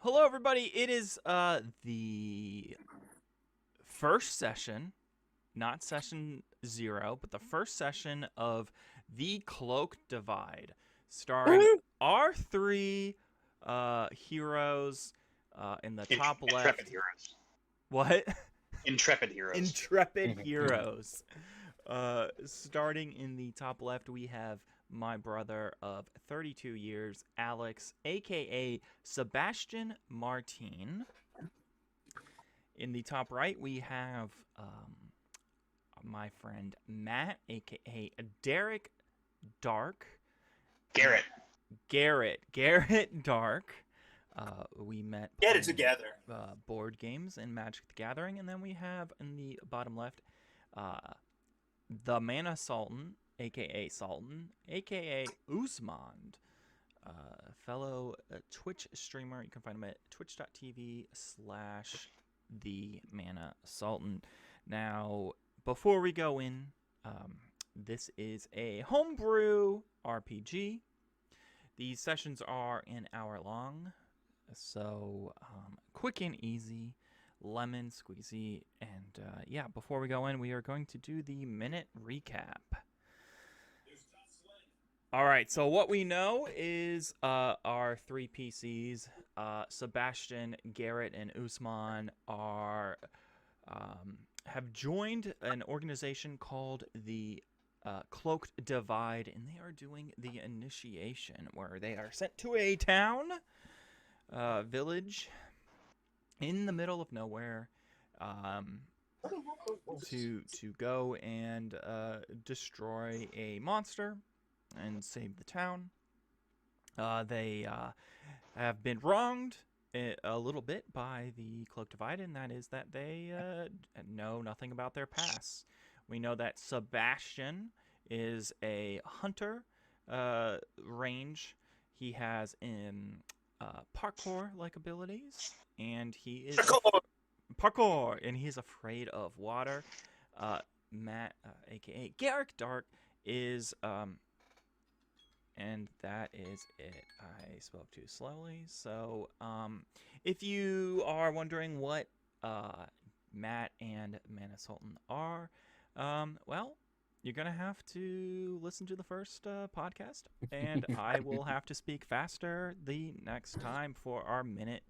Hello, everybody. It is the first session, not session 0, but the first session of the Cloaked Divide, starring our three heroes in the top Intrepid left. heroes. What? Intrepid heroes. Intrepid heroes. Starting in the top left, we have my brother of 32 years, Alex, aka Sebastian Martin. In the top right, we have my friend Matt, aka Derek Dark. Garrett. Garrett Dark. We met Get it together. Board games in Magic the Gathering. And then we have in the bottom left the Mana Sultan, aka Sultan, aka Usman, fellow Twitch streamer. You can find him at twitch.tv/the Mana Sultan. Now, before we go in, this is a homebrew RPG. These sessions are an hour long, so quick and easy, lemon squeezy, and yeah, before we go in, we are going to do the minute recap. All right, so what we know is our three PCs, Sebastian, Garrett, and Usman, are have joined an organization called the Cloaked Divide, and they are doing the initiation, where they are sent to a town, village, in the middle of nowhere, to go and destroy a monster and save the town. They have been wronged a little bit by the Cloaked Divide, and that is that they know nothing about their past. We know that Sebastian is a hunter range. He has parkour-like abilities, and he is parkour, and he's afraid of water. Matt, aka Garrett Dark, is and that is it. I spoke too slowly. So, if you are wondering what Matt and Mana Sultan are, well, you're going to have to listen to the first podcast, and I will have to speak faster the next time for our minute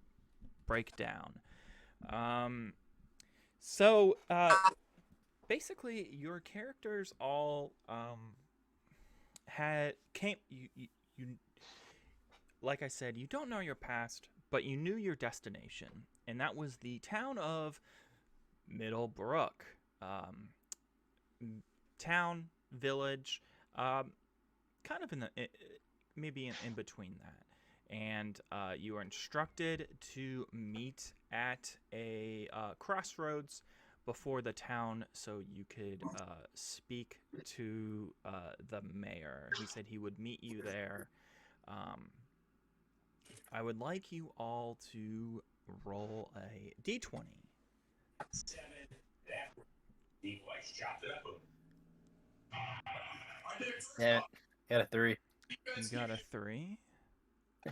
breakdown. So, basically, your characters all you like I said, you don't know your past, but you knew your destination, and that was the town of Middlebrook. Town, village, kind of maybe in between that. And you are instructed to meet at a crossroads before the town, so you could speak to the mayor. He said he would meet you there. I would like you all to roll a d20. Yeah, got a 3. You got a 3.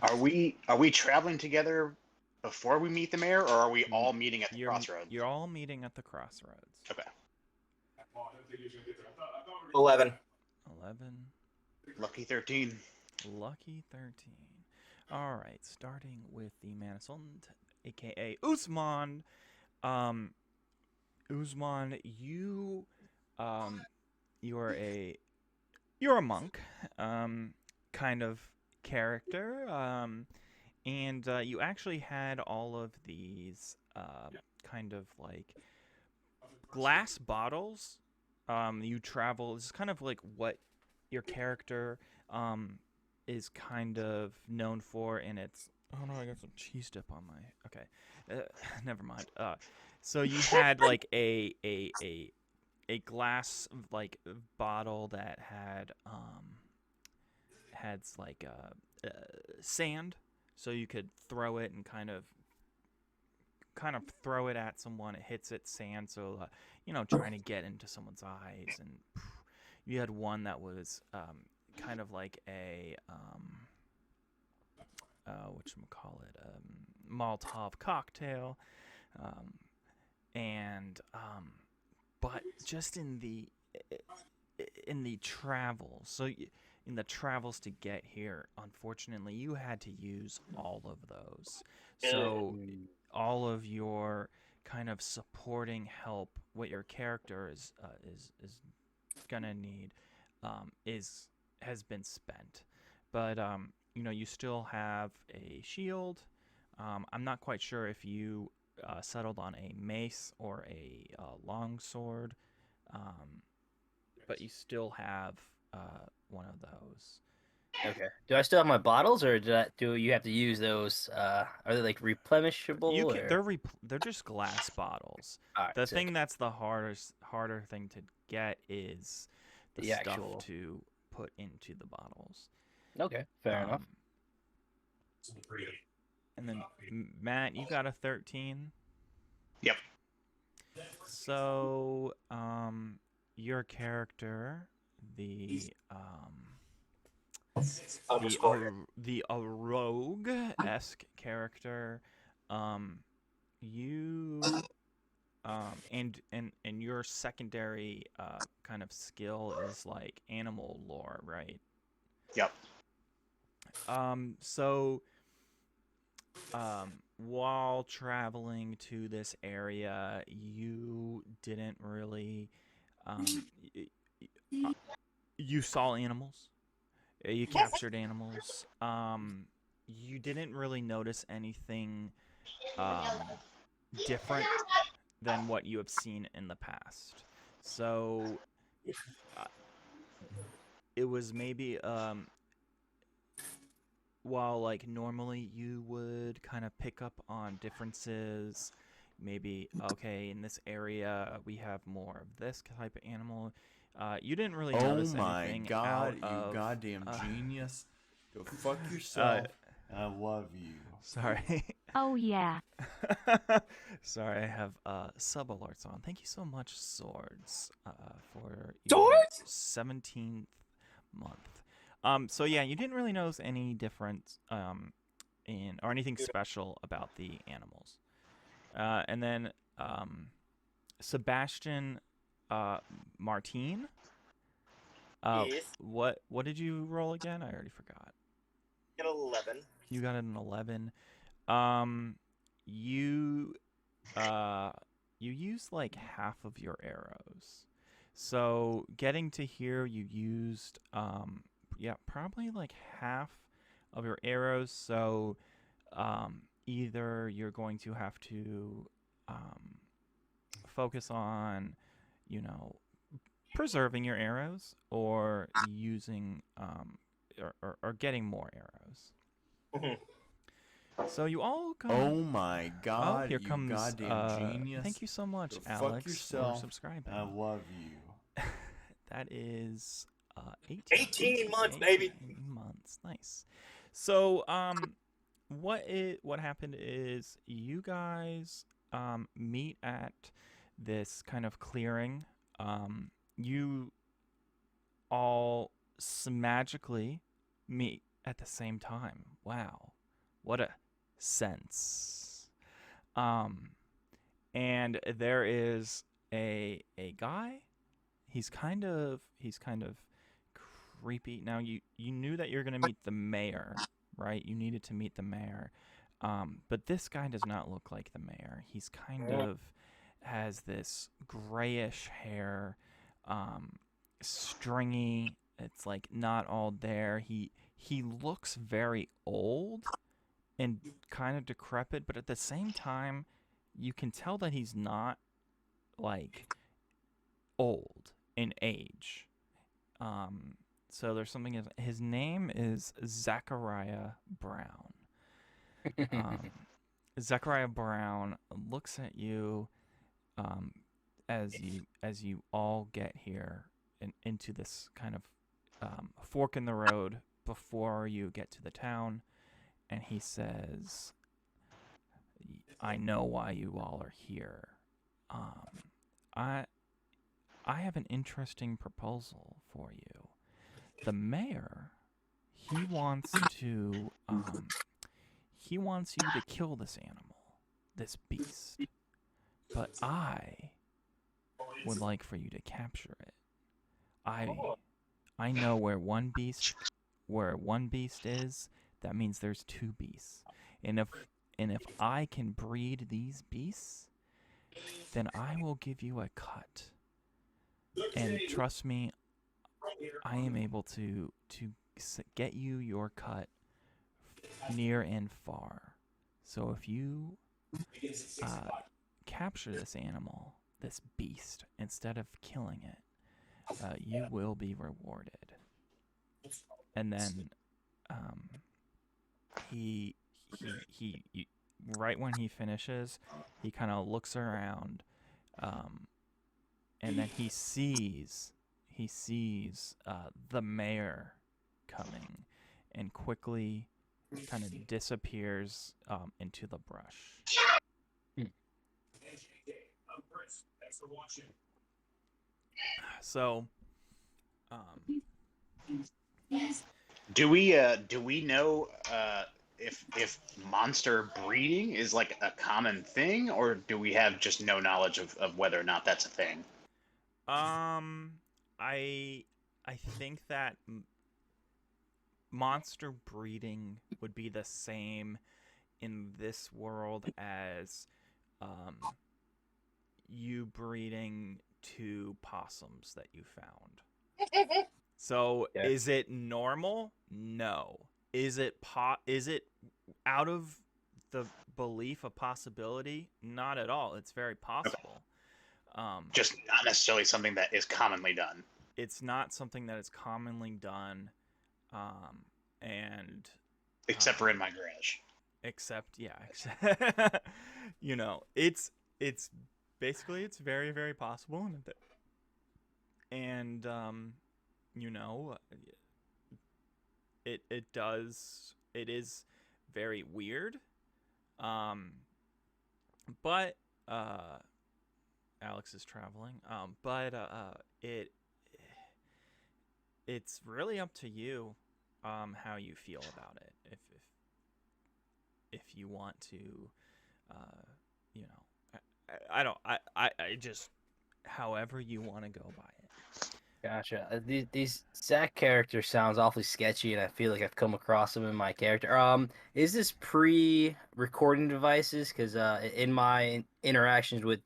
Are we traveling together before we meet the mayor, or are we all meeting at the crossroads? You're all meeting at the crossroads. Okay. 11. 11. Lucky 13. Lucky 13. All right, starting with the Mana Sultan, aka Usman. Usman, you're a monk, kind of character, and you actually had all of these kind of like glass bottles. You travel. This is kind of like what your character is kind of known for, and it's oh no, I got some cheese dip on my never mind. So you had like a glass like bottle that had like sand, so you could throw it and kind of throw it at someone. It hits it sand, so trying to get into someone's eyes. And you had one that was kind of like a whatchamacallit, Molotov cocktail, um, and but just in the travels, in the travels to get here, unfortunately, you had to use all of those. So all of your kind of supporting help, what your character is gonna need, is has been spent. But you still have a shield. I'm not quite sure if you settled on a mace or a longsword, but you still have one of those. Okay. Do I still have my bottles, or do you have to use those? Are they like replenishable? You can, Or they're just glass bottles. all right, The sick. thing that's the harder thing to get is the The stuff actual. to put into the bottles. Okay, fair enough. And then Matt, you got a 13. Yep. So, your character, the rogue-esque character, you and your secondary kind of skill is like animal lore, right? Yep. So while traveling to this area, you didn't really you saw animals. You captured animals. You didn't really notice anything different than what you have seen in the past. So uh, it was maybe while like normally you would kind of pick up on differences, maybe okay, in this area we have more of this type of animal. You didn't really notice anything out of you goddamn genius. Go fuck yourself. I love you. Sorry. Oh yeah. Sorry, I have sub alerts on. Thank you so much, Swords, for Swords? 17th month. So yeah, you didn't really notice any difference in or anything special about the animals. And then Sebastian Martine. Yes. What did you roll again? I already forgot. An 11. You got an 11. You used like half of your arrows. So getting to here, you used probably like half of your arrows. So either you're going to have to focus on, preserving your arrows or using or getting more arrows. So you all come. Oh my god, here you comes, goddamn genius. Thank you so much, Go fuck Alex, yourself. for subscribing. I love you. That is 18 months, baby. 18 months. Nice. So what happened is you guys meet at this kind of clearing. You all magically meet at the same time. Wow. What a sense. And there is a guy. He's kind of creepy. Now you knew that you're gonna meet the mayor, right? You needed to meet the mayor. But this guy does not look like the mayor. He's kind of has this grayish hair, stringy. It's like not all there. He looks very old and kind of decrepit, but at the same time, you can tell that he's not like old in age. So there's something. His name is Zachariah Brown. Zachariah Brown looks at you as you all get here into this kind of fork in the road before you get to the town, and he says, "I know why you all are here. I have an interesting proposal for you. The mayor, he wants to he wants you to kill this animal, this beast. But I would like for you to capture it. I know where one beast is, that means there's two beasts. And if I can breed these beasts, then I will give you a cut. And trust me, I am able to get you your cut near and far. So if you capture this animal, this beast, instead of killing it, you will be rewarded. And then he right when he finishes, he kind of looks around, and then he sees the mayor coming, and quickly kind of disappears into the brush. So, do we know if monster breeding is like a common thing, or do we have just no knowledge of whether or not that's a thing? I think that monster breeding would be the same in this world as you breeding two possums that you found. So Yeah. is it normal? No. Is it out of the belief of possibility? Not at all. It's very possible. Just not necessarily something that is commonly done. It's not something that is commonly done, and except for in my garage. Except, yeah, you know, it's basically it's very, very possible, and you know, it is very weird, but Alex is traveling, but it's really up to you how you feel about it. If you want to, you know, I just however you want to go by it. Gotcha. These Zach character sounds awfully sketchy, and I feel like I've come across them in my character. Is this pre-recording devices? Because in my interactions with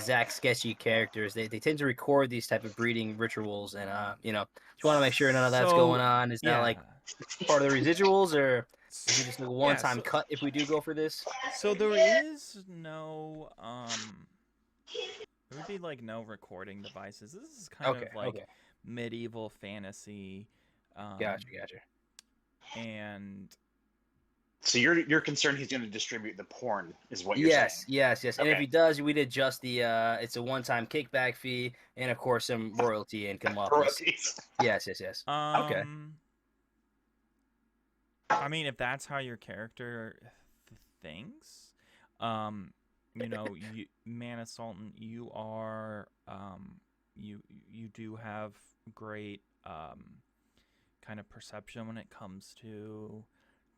Zach sketchy characters, they tend to record these type of breeding rituals, and you know, just want to make sure none of that's going on. Is that like part of the residuals, or is it just a one-time cut if we do go for this? So there is no there would be like no recording devices. This is kind of like medieval fantasy. Gotcha. And so you're concerned he's going to distribute the porn, is what you're saying? Yes. And if he does, we'd adjust the it's a one-time kickback fee, and of course some royalty income off this. Yes. Okay. I mean, if that's how your character thinks, you know, Mana Sultan, you are, you do have great kind of perception when it comes to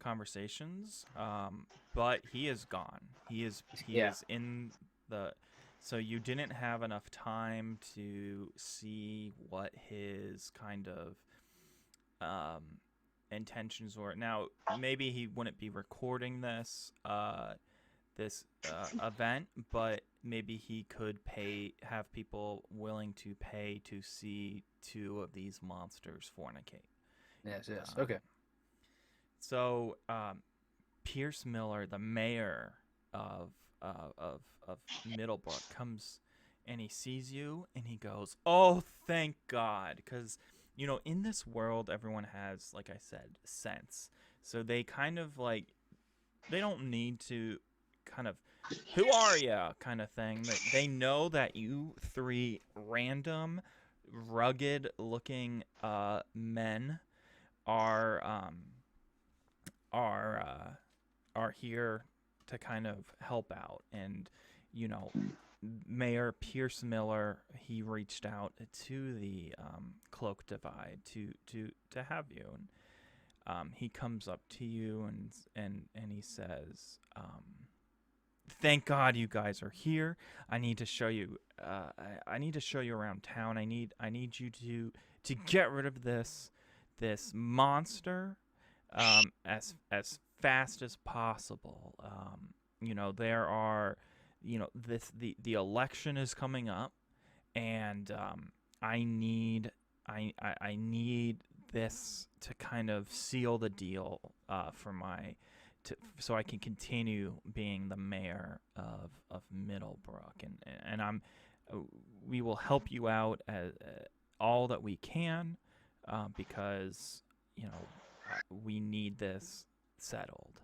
conversations. But he is gone. He is in the. So you didn't have enough time to see what his kind of intentions were. Now, maybe he wouldn't be recording this event, but maybe he could have people willing to pay to see two of these monsters fornicate. Yes. Okay. So, Pierce Miller, the mayor of Middlebrook, comes and he sees you and he goes, "Oh, thank God," because you know, in this world, everyone has, like I said, sense. So they kind of like, they don't need to kind of, who are ya kind of thing. They know that you three random, rugged-looking men are here to kind of help out. And you know, Mayor Pierce Miller, he reached out to the Cloaked Divide to have you. he comes up to you and he says, "Thank God you guys are here. I need to show you. I need to show you around town. I need you to get rid of this monster as fast as possible. There are, the election is coming up, and I need I need this to kind of seal the deal so I can continue being the mayor of Middlebrook, and we will help you out as all that we can, because we need this settled."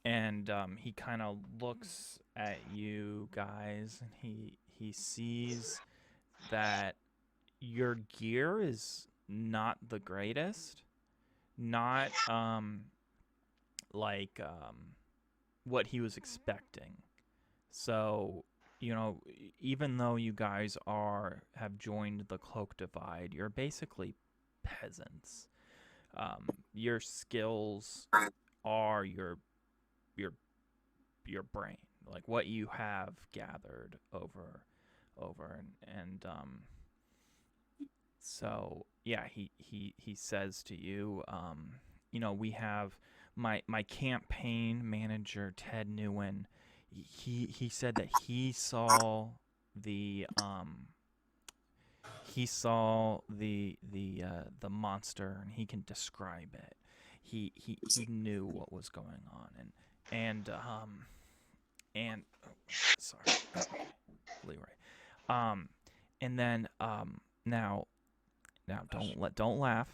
And he kind of looks at you guys, and he sees that your gear is not the greatest, not like what he was expecting. So, even though you guys have joined the Cloak Divide, you're basically peasants. Your skills are your brain, like what you have gathered over and so yeah, he says to you, we have my campaign manager, Ted Newen. He said that he saw the monster, and he can describe it. He knew what was going on, and sorry, Leroy. And then now don't laugh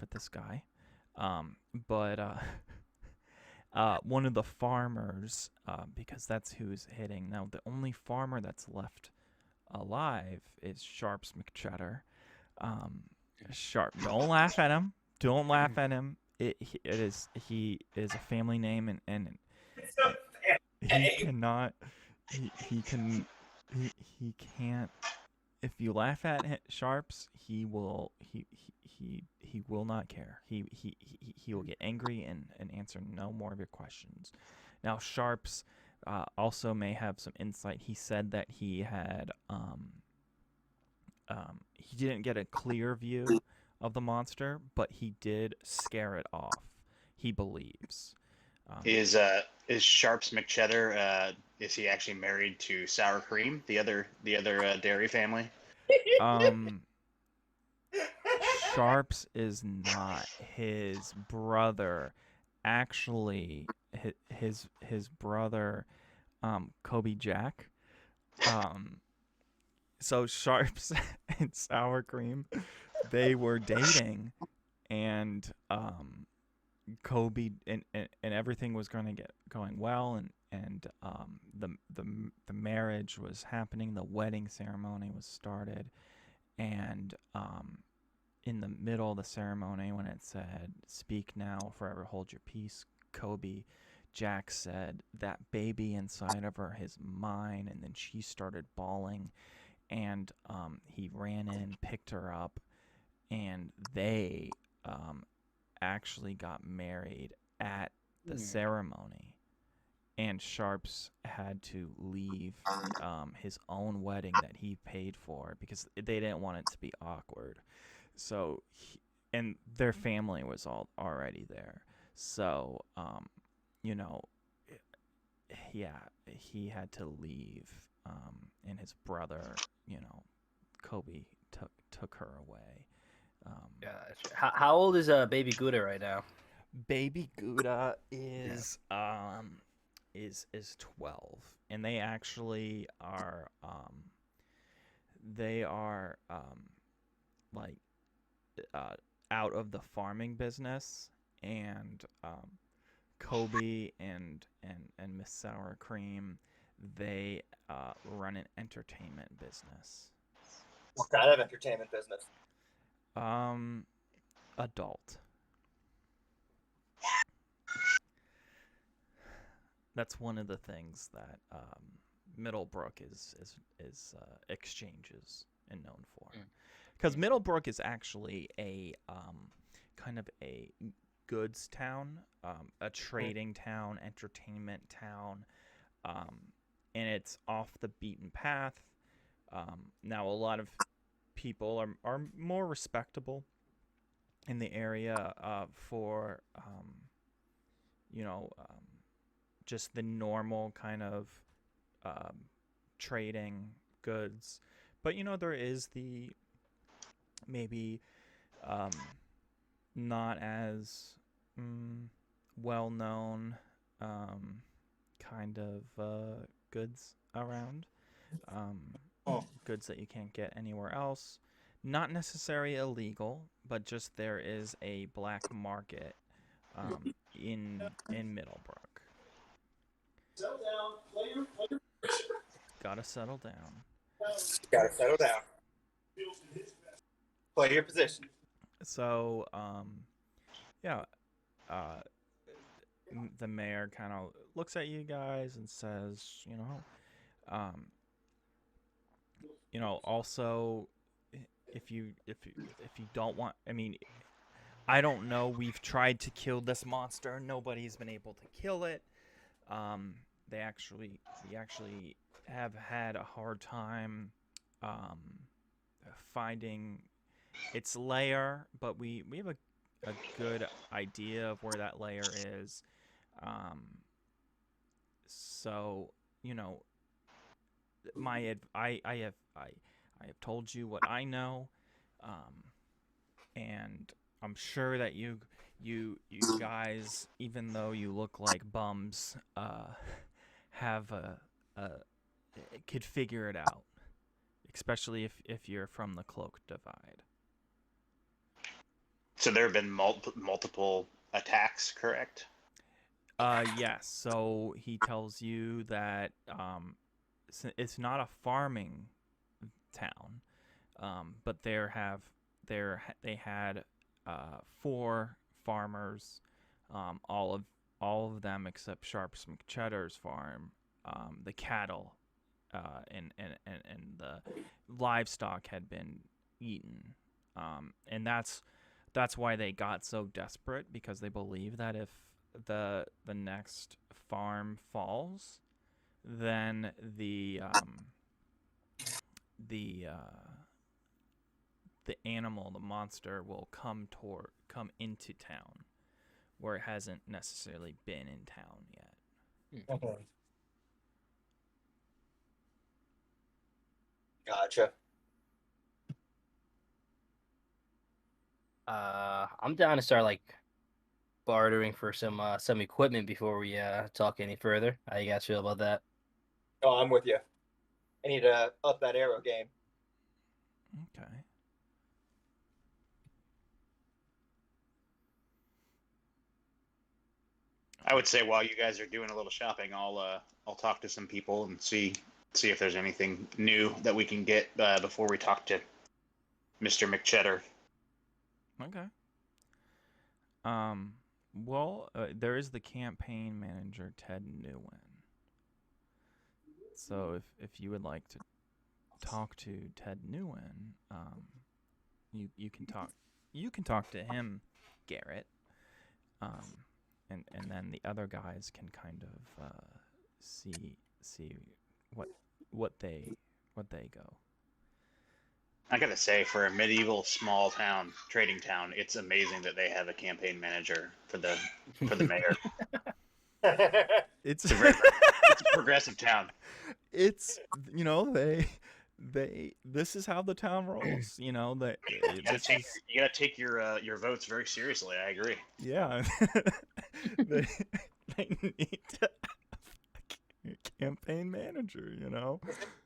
at this guy. But one of the farmers, because that's who's hitting now. The only farmer that's left alive is Sharps McCheddar. Sharp. Don't laugh at him. Don't laugh at him. He is a family name, and he cannot. He can't. If you laugh at Sharps, he will not care. He will get angry and answer no more of your questions. Now Sharps also may have some insight. He said that he had he didn't get a clear view of the monster, but he did scare it off. He believes. Is Sharps McCheddar? Is he actually married to Sour Cream, the other dairy family? Sharps is not. His brother, actually, his brother, Kobe Jack. So Sharps and Sour Cream, they were dating, and Kobe and everything was going well, and the marriage was happening, the wedding ceremony was started, and in the middle of the ceremony, when it said "Speak now, or forever hold your peace," Kobe Jack said, "That baby inside of her is mine," and then she started bawling, and he ran in, picked her up, and they actually got married at the ceremony. And Sharps had to leave his own wedding that he paid for because they didn't want it to be awkward. So, and their family was already there. So, yeah, he had to leave, and his brother, Kobe took her away. Gotcha. How old is Baby Gouda right now? Baby Gouda is 12, and they actually are like out of the farming business, and Kobe and Miss Sour Cream, they run an entertainment business. What kind of entertainment business? Adult. That's one of the things that Middlebrook is exchanges and known for, because Middlebrook is actually kind of a goods town, a trading town, entertainment town, and it's off the beaten path. Now, a lot of people are more respectable in the area for, just the normal kind of um, trading goods. But, there is the maybe not as well known kind of goods around. Goods that you can't get anywhere else. Not necessarily illegal, but just there is a black market in Middlebrook. Settle down. Gotta settle down. Gotta settle down. Play your position. So, yeah, the mayor kind of looks at you guys and says, also, if you don't want, I mean, I don't know. We've tried to kill this monster. Nobody's been able to kill it. We actually have had a hard time finding its lair, but we have a good idea of where that lair is. So I have told you what I know, and I'm sure that you guys, even though you look like bums, have could figure it out, especially if you're from the Cloaked Divide. So there have been multiple attacks, correct? Yes. So he tells you that it's not a farming town, but they had 4 farmers, all of them except Sharps McCheddar's farm, the cattle and the livestock had been eaten, and that's why they got so desperate, because they believe that if the next farm falls, then the animal, the monster, will come into town, where it hasn't necessarily been in town yet. Okay. Gotcha. I'm down to start bartering for some equipment before we talk any further. How you guys feel about that? Oh, I'm with you. I need to up that arrow game. Okay. I would say while you guys are doing a little shopping, I'll talk to some people and see if there's anything new that we can get before we talk to Mr. McCheddar. Okay. Well, there is the campaign manager, Ted Newen. So if you would like to talk to Ted Newen, you can talk to him, Garrett. And then the other guys can kind of see what they go. I gotta say, for a medieval small town, trading town, it's amazing that they have a campaign manager for the mayor. It's a it's a progressive town. It's they this is how the town rolls. You gotta take your votes very seriously. I agree. Yeah. they need to have a campaign manager, Is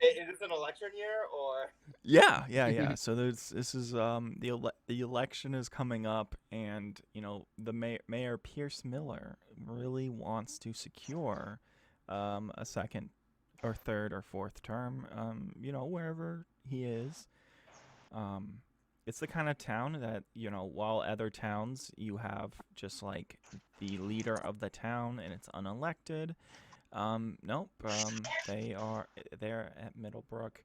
it an election year or? Yeah. So this is the election is coming up, and the Mayor Pierce Miller really wants to secure a second or third or fourth term, wherever he is. It's the kind of town that, while other towns you have just like the leader of the town and it's unelected. Nope. They're at Middlebrook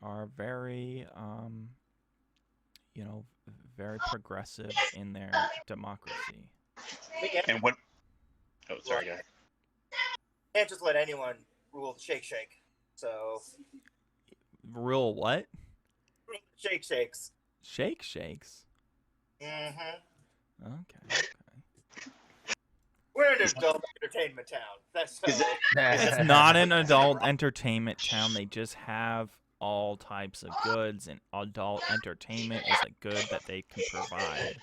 are very, very progressive in their democracy. And what? Oh, sorry, guy. Can't just let anyone rule the Shake Shake. So Real what? Shake Shakes. Shake shakes. Mm-hmm. Okay. We're an adult entertainment town. That's so. It's not an adult entertainment town. They just have all types of goods, and adult entertainment is a good that they can provide.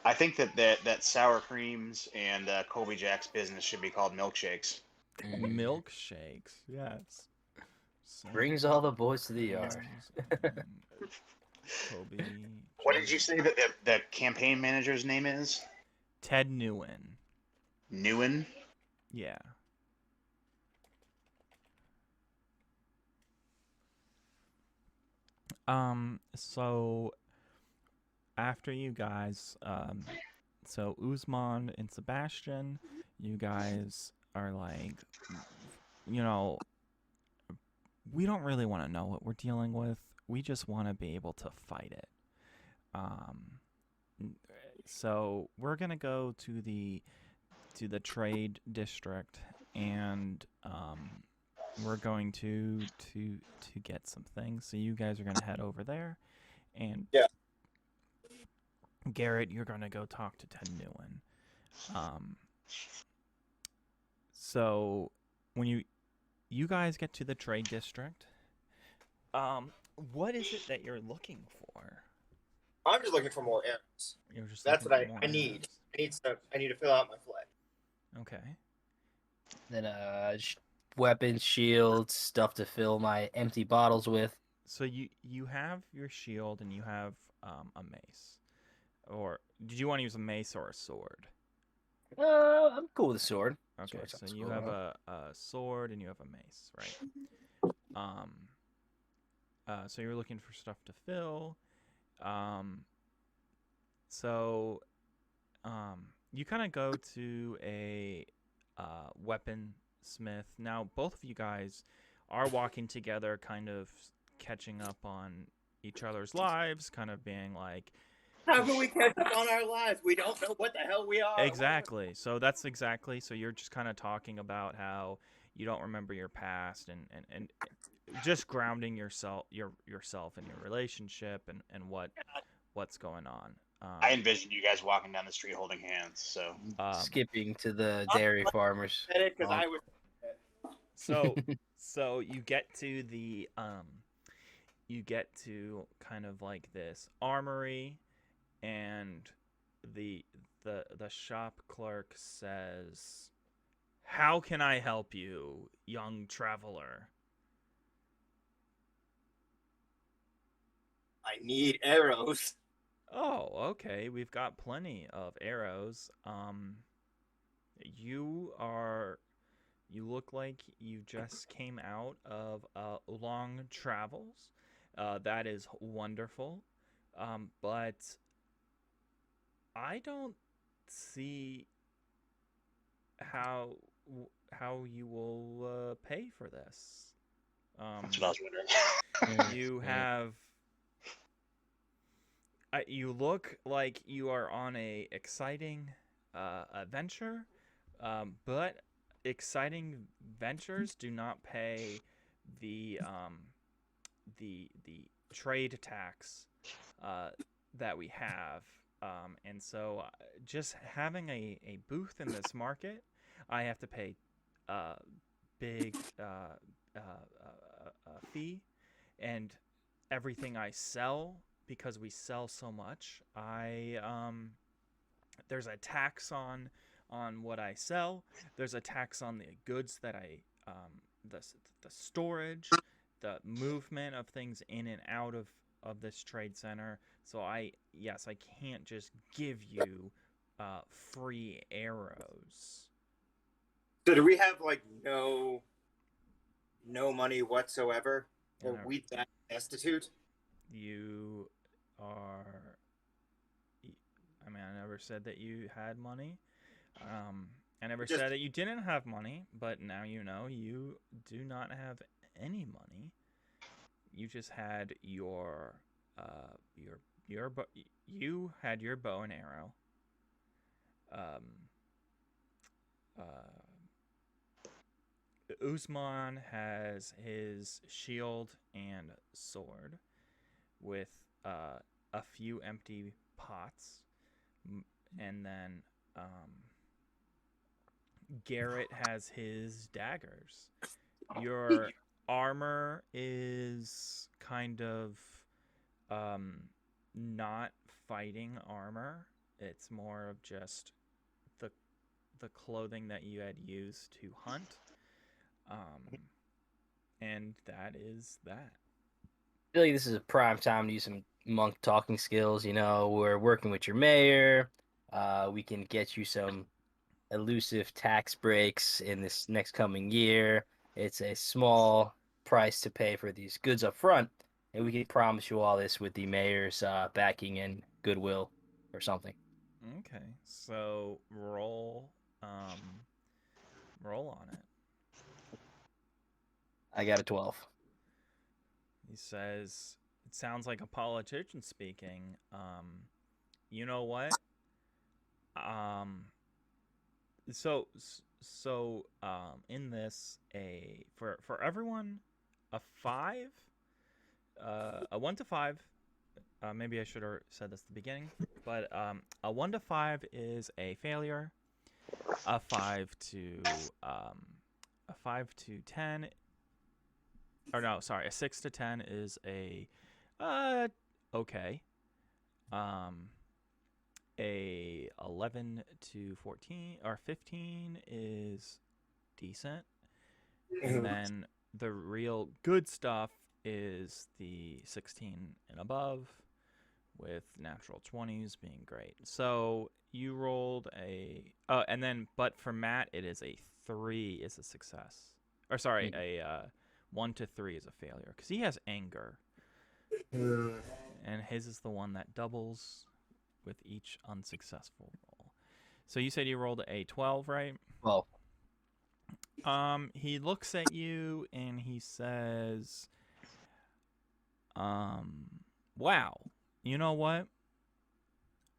I think that sour creams and Colby Jack's business should be called milkshakes. Milkshakes, yes. Brings all the boys to the yard. Kobe. What did you say that the campaign manager's name is? Ted Newen. Newen? Yeah. So after you guys, so Uzman and Sebastian, you guys are like, we don't really want to know what we're dealing with. We just want to be able to fight it. So we're gonna go to the trade district, and we're going to get some things. So you guys are gonna head over there, and Yeah. Garrett, you're gonna go talk to Ted Newen. So when you guys get to the trade district, what is it that you're looking for? I'm just looking for more arrows. You're just That's looking what for more I need. arrows. I need to fill out my flag. Okay. Then weapons, shields, stuff to fill my empty bottles with. So you have your shield and you have a mace, or did you want to use a mace or a sword? I'm cool with a sword. Okay, Sword so sounds you cool. have a sword and you have a mace, right? So you're looking for stuff to fill. You kind of go to a weaponsmith. Now, both of you guys are walking together, kind of catching up on each other's lives, kind of being like, How can we catch up on our lives? We don't know what the hell we are. exactly. So that's exactly. So you're just kind of talking about how you don't remember your past and just grounding yourself in your relationship and what's going on. I envision you guys walking down the street holding hands. So Skipping to the dairy farmers. Because I was. So you get to kind of like this armory, and the shop clerk says, "How can I help you, young traveler?" I need arrows. Oh, okay. We've got plenty of arrows. You look like you just came out of long travels. That is wonderful. But I don't see how you will pay for this. that's what I was wondering. You have. You look like you are on a exciting adventure, but exciting ventures do not pay the trade tax that we have, and so just having a booth in this market, I have to pay big fee, and everything I sell. Because we sell so much, there's a tax on what I sell. There's a tax on the goods that the storage, the movement of things in and out of this trade center. So I can't just give you free arrows. So do we have like no money whatsoever? Or Yeah. we that destitute? You are. I mean, I never said that you had money. I never said that you didn't have money, but now you know you do not have any money. You just had your you had your bow and arrow. Um, uh, Usman has his shield and sword with a few empty pots, and then Garrett has his daggers. Your armor is kind of not fighting armor. It's more of just the the clothing that you had used to hunt. And that is that. I feel like this is a prime time to use some monk talking skills. We're working with your mayor. We can get you some elusive tax breaks in this next coming year. It's a small price to pay for these goods up front, and we can promise you all this with the mayor's backing and goodwill or something. Okay, so roll on it. I got a 12. He says, "It sounds like a politician speaking. You know what? Um, in this, for everyone, a 5, a 1 to 5. Maybe I should have said this at the beginning, but a 1 to 5 is a failure. A 5 to a 5 to 10, or no, sorry, a 6 to 10 is a okay. A 11 to 14 or 15 is decent. And then the real good stuff is the 16 and above, with natural 20s being great. So you rolled but for Matt, it is a 3 is a success. Or sorry, a 1 to 3 is a failure, because he has anger. And his is the one that doubles with each unsuccessful roll. So you said you rolled a 12, right? Well, he looks at you and he says, wow, you know what?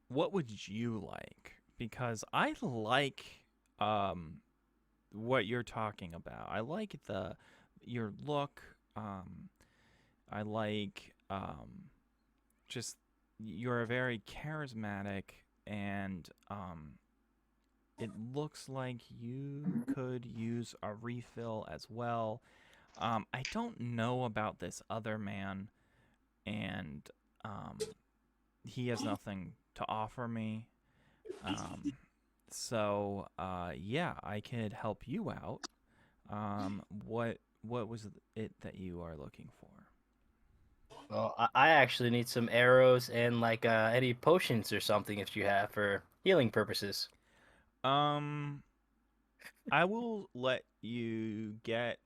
What would you like? Because I like what you're talking about. I like your look. I like just you're very charismatic, and it looks like you could use a refill as well. I don't know about this other man, and he has nothing to offer me. So yeah, I could help you out. What was it that you are looking for? well, I actually need some arrows and like any potions or something if you have for healing purposes. I will let you get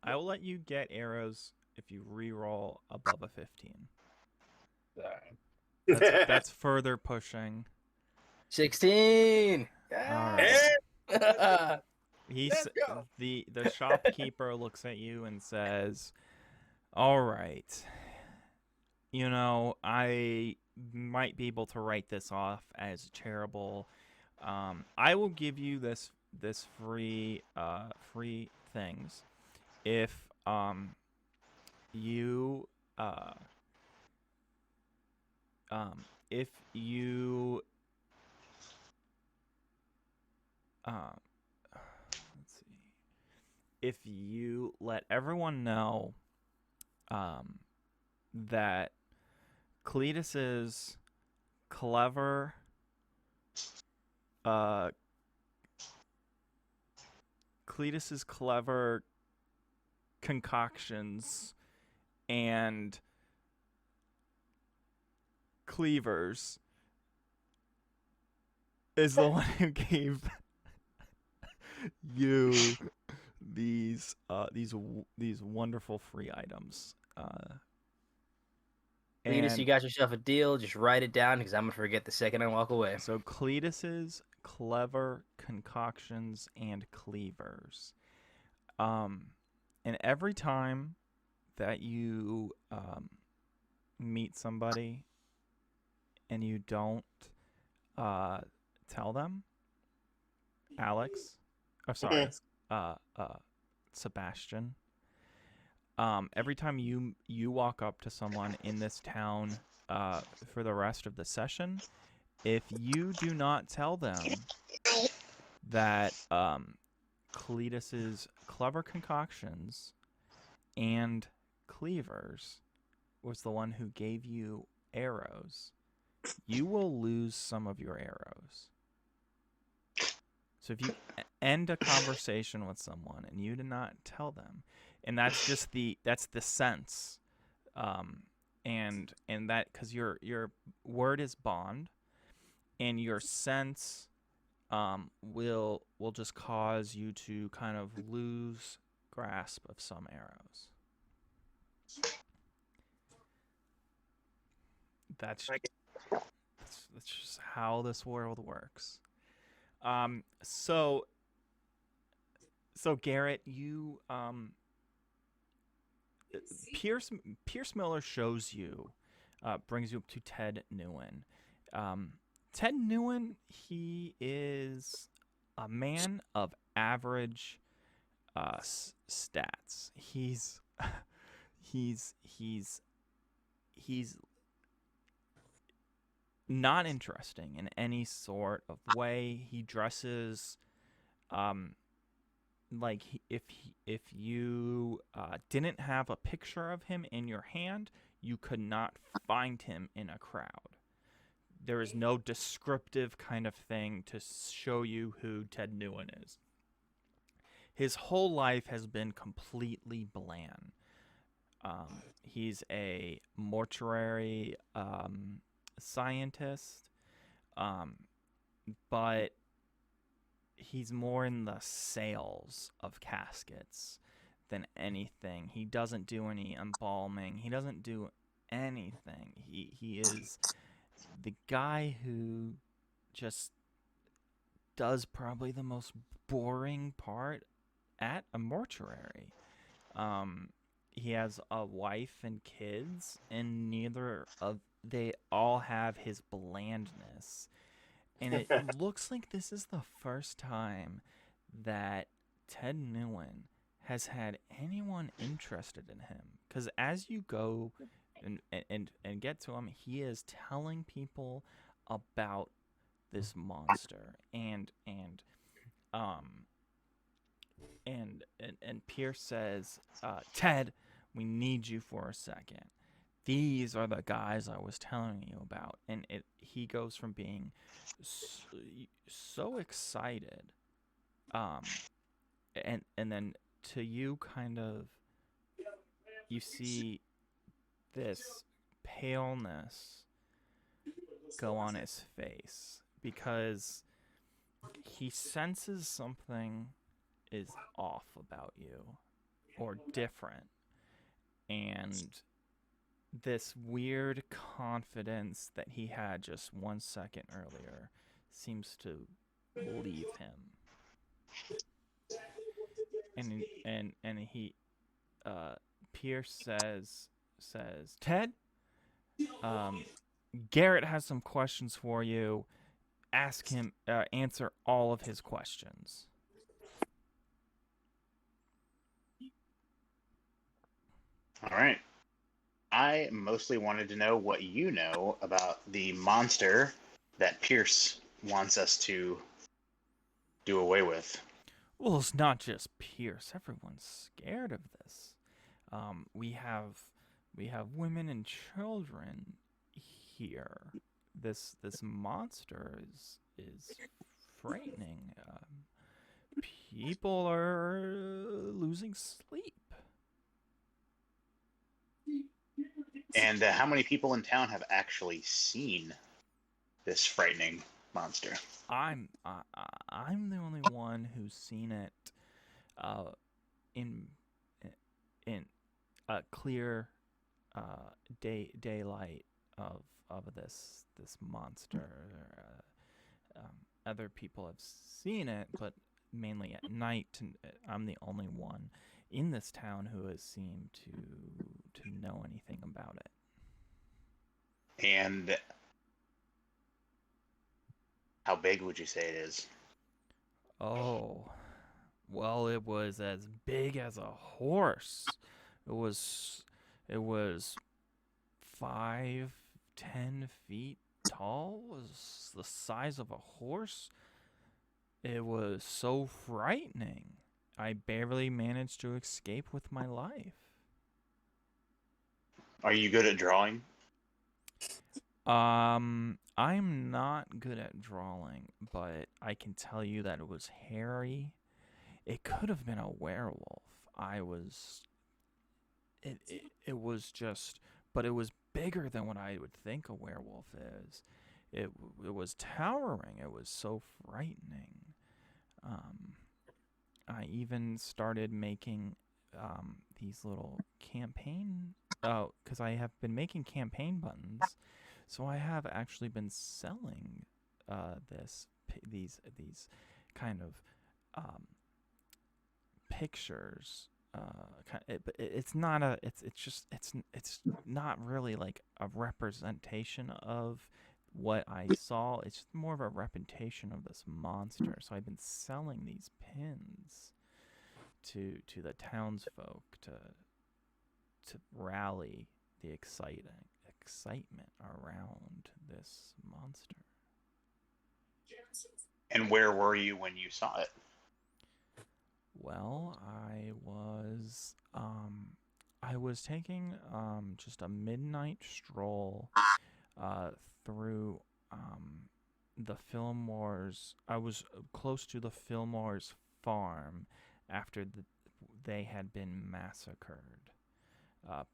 I will let you get arrows if you re-roll above a 15. That's further pushing. 16. All Yes! right. Let's go. The shopkeeper looks at you and says, "All right. You know, I might be able to write this off as charitable. I will give you this free things if you uh if you let's see, if you let everyone know that Cletus's clever concoctions and cleavers is the one who gave you these wonderful free items. Cletus, you And got yourself a deal. Just write it down because I'm going to forget the second I walk away. so Cletus's clever concoctions and cleavers. And every time that you meet somebody and you don't tell them, Alex, or sorry, Sebastian. Every time you walk up to someone in this town for the rest of the session, if you do not tell them that Cletus's clever concoctions and cleavers was the one who gave you arrows, you will lose some of your arrows. So if you end a conversation with someone and you do not tell them, and that's just that's the sense, and that because your word is bond, and your sense will just cause you to kind of lose grasp of some arrows. That's just how this world works. So Garrett, you Pierce Miller shows you, brings you up to Ted Newen. Ted Newen, he is a man of average stats. He's not interesting in any sort of way. He dresses like if you didn't have a picture of him in your hand, you could not find him in a crowd. There is no descriptive kind of thing to show you who Ted Newen is. His whole life has been completely bland. He's a mortuary scientist, but he's more in the sales of caskets than anything. He doesn't do any embalming. He doesn't do anything. He is the guy who just does probably the most boring part at a mortuary. He has a wife and kids, and they all have his blandness. And it looks like this is the first time that Ted Newen has had anyone interested in him. Because as you go and get to him, he is telling people about this monster. And Pierce says, Ted, we need you for a second. These are the guys I was telling you about. And he goes from being so excited, and then to you kind of, you see this paleness go on his face because he senses something is off about you or different, and this weird confidence that he had just 1 second earlier seems to leave him. And he Pierce says, Ted, Garrett has some questions for you. Ask him, answer all of his questions. All right. I mostly wanted to know what you know about the monster that Pierce wants us to do away with. Well, it's not just Pierce. Everyone's scared of this. We have women and children here. This monster is frightening. People are losing sleep. And how many people in town have actually seen this frightening monster? I'm the only one who's seen it in a clear daylight of this monster. Other people have seen it, but mainly at night. And I'm the only one in this town who has seemed to know anything about it. And how big would you say it is? Oh, well, it was as big as a horse. It was 5, 10 feet tall. It was the size of a horse. It was so frightening. I barely managed to escape with my life. Are you good at drawing? I'm not good at drawing, but I can tell you that it was hairy. It could have been a werewolf. I was it was just, but it was bigger than what I would think a werewolf is. It was towering. It was so frightening. Um, I even started making these little campaign. Oh, because I have been making campaign buttons, so I have actually been selling these kind of um, pictures. But it's not a. It's just it's not really like a representation of what I saw. It's just more of a representation of this monster. So I've been selling these pins to the townsfolk to rally the excitement around this monster. And where were you when you saw it? Well, I was taking just a midnight stroll through the Fillmore's. I was close to the Fillmore's farm after they had been massacred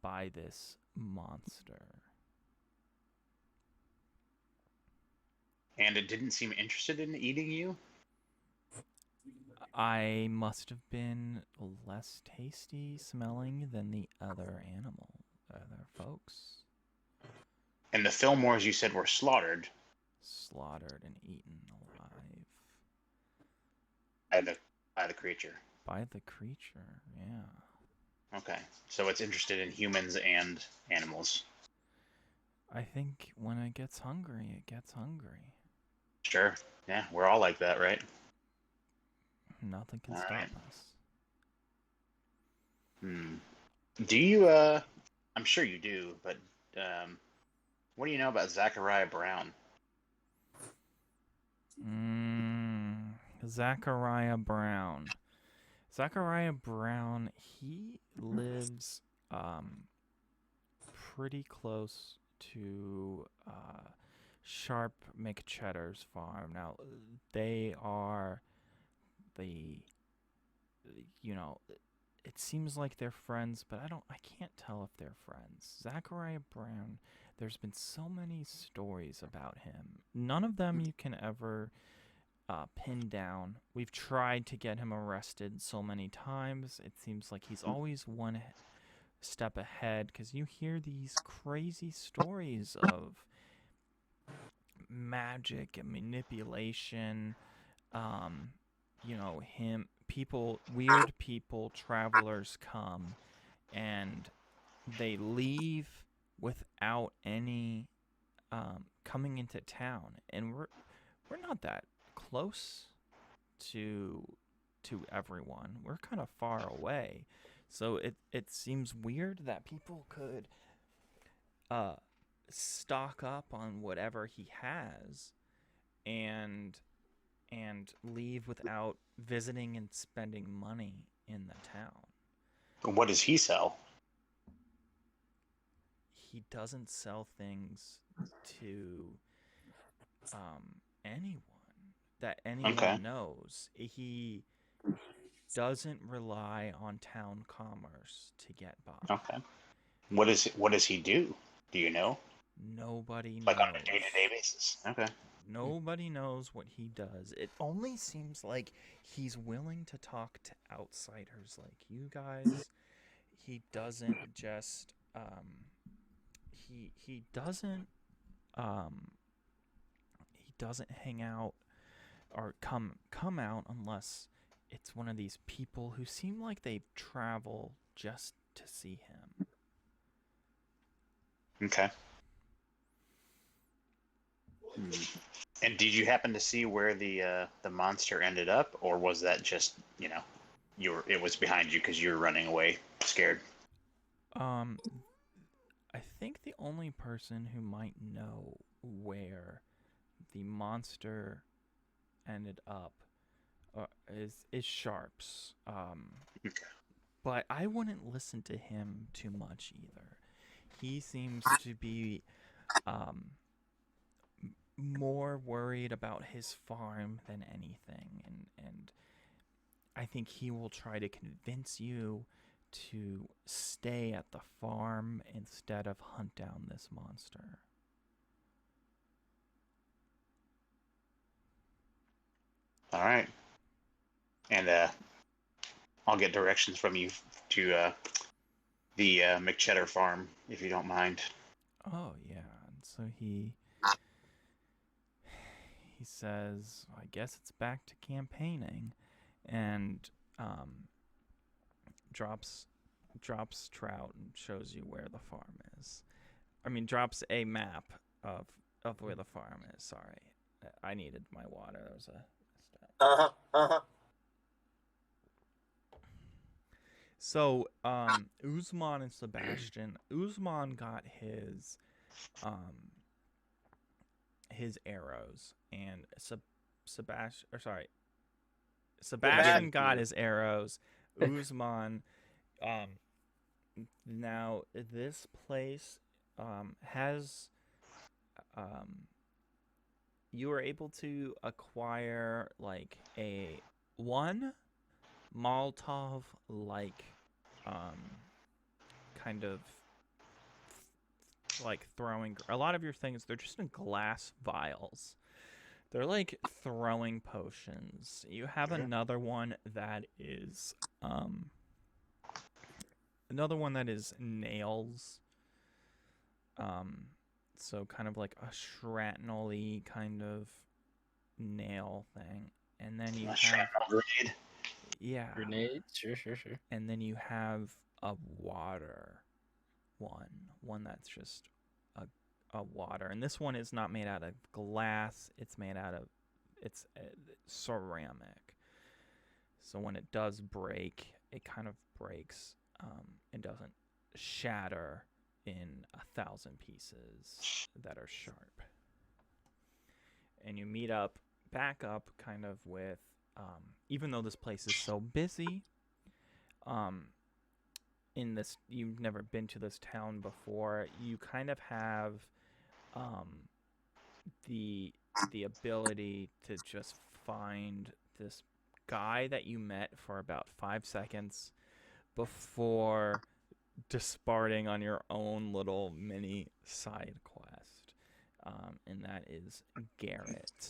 by this monster. And it didn't seem interested in eating you? I must have been less tasty smelling than the other folks. And the Fillmores you said were slaughtered Slaughtered and eaten alive. by the creature. By the creature, yeah. Okay. So it's interested in humans and animals. I think when it gets hungry, it gets hungry. Sure. Yeah, we're all like that, right? Nothing can All stop right. us. Do you I'm sure you do, but what do you know about Zachariah Brown? Zachariah Brown. Zachariah Brown, he lives pretty close to Sharp McCheddar's farm. Now, they are the, it seems like they're friends, but I can't tell if they're friends. Zachariah Brown, there's been so many stories about him. None of them you can ever pin down. We've tried to get him arrested so many times. It seems like he's always one step ahead because you hear these crazy stories of magic and manipulation. Weird people, travelers come and they leave without any coming into town, and we're not that close to everyone. We're kind of far away, so it seems weird that people could stock up on whatever he has and leave without visiting and spending money in the town. What does he sell? He doesn't sell things to anyone that anyone Okay. knows. He doesn't rely on town commerce to get by. Okay. What does he do? Do you know? Nobody knows. Like on a day-to-day basis. Okay. Nobody knows what he does. It only seems like he's willing to talk to outsiders like you guys. He doesn't just he doesn't hang out or come out unless it's one of these people who seem like they travel just to see him. Okay. Hmm. And did you happen to see where the monster ended up, or was that just it was behind you because you were running away, scared? Um, I think the only person who might know where the monster ended up is Sharps. But I wouldn't listen to him too much either. He seems to be um, more worried about his farm than anything, and I think he will try to convince you to stay at the farm instead of hunt down this monster. All right. And I'll get directions from you to the McCheddar farm, if you don't mind. Oh yeah, and so he says, "I guess it's back to campaigning," and um, drops trout and shows you where the farm is. I mean, drops a map of where the farm is. Sorry, I needed my water. That was a step. Uh-huh. Uh-huh. So, Uzman and Sebastian. Uzman got his arrows, and Sebastian, or sorry, Sebastian got his arrows. Uzman, um, now this place, has, you were able to acquire like a one Molotov like, kind of like throwing a lot of your things. They're just in glass vials. They're like throwing potions. You have another one that is nails. So kind of like a shrapnel-y kind of nail thing. And then you A have shrapnel grenade. yeah. Grenades? Sure. And then you have a water one that's just a water, and this one is not made out of glass. It's made out of ceramic. So when it does break, it kind of breaks. It doesn't shatter in 1,000 pieces that are sharp. And you meet up, back up, kind of with, even though this place is so busy, in this, you've never been to this town before, you kind of have the ability to just find this guy that you met for about 5 seconds before disparting on your own little mini side quest, and that is Garrett.